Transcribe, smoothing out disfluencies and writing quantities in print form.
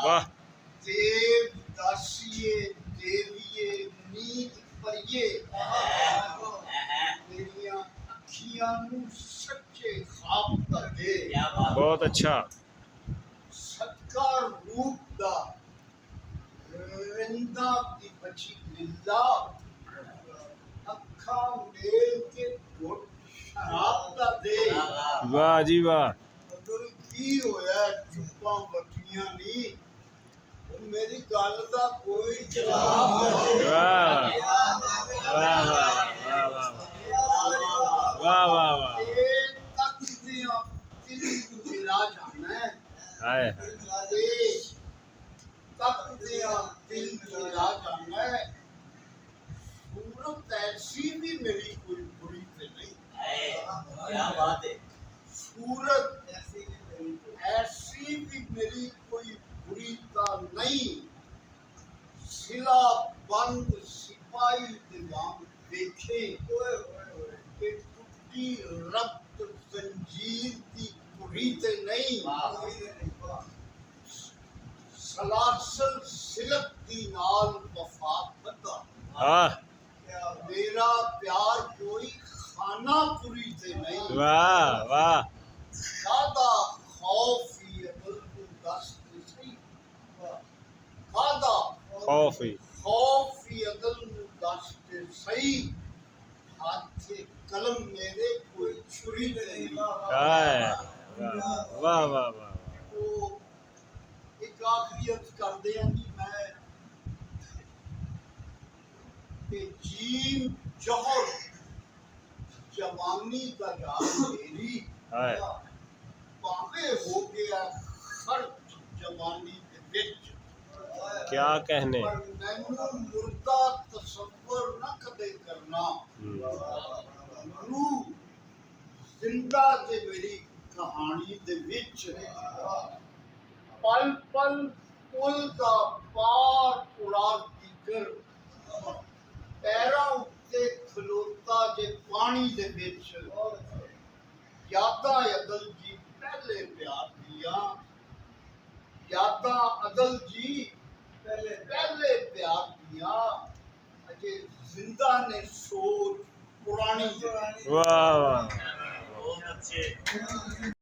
वाह देव दासिए देविए नीत परिए मेरिया अखियां नू सच्चे ख्वाब दा दे बहुत अच्छा सदका रूप दा रिंदा दी बची लीला अखा मेल के घुट शराब दा दे वाह जी वाह अगर की होया चुप्पा बटियां नी मेरी गल दा कोई जवाब नहीं वाह वाह वाह वाह वाह वाह वाह ये तक दिया दिल मिला जाना है हाय ये तक दिया दिल मिला जाना है सूरत ऐसी भी मेरी कोई बुरी से नहीं क्या बात है सूरत ऐसी भी मेरी कोई बुरी का नहीं सिला बंद सिपाही दिमाग देखे कि टूटी रब्त जंजीर की बुरी ते नहीं सलासल सिलक दी नाल वफा बदा हाँ मेरा प्यार कोई खाना पूरी से नहीं वाह वाह कादा खौफ ही अकल को दस्त सही कादा खौफी खौफ ही अकल को दस्त सही हाथ कलम मेरे कोई छुरी नहीं हाय वाह वाह वाह वाह तो एक आखिरी अर्ज करते हैं कि मैं कि जीन जौहर जवानी का यार मेरी हाय भावे हो गया खर्च जवानी के विच क्या कहने पर मैनू मुर्दा तसव्वुर न कदे करना रूह जिंदा ते मेरी कहानी दे विच पल पल पुल का पार उड़ा दीकर पैरों उत्ते खलोता जे पानी दे विच यादां अदल जी पहले प्यार दिया यादां अदल जी पहले प्यार दिया अजे जिंदा ने सोच पुरानी वाह वाह बहुत अच्छे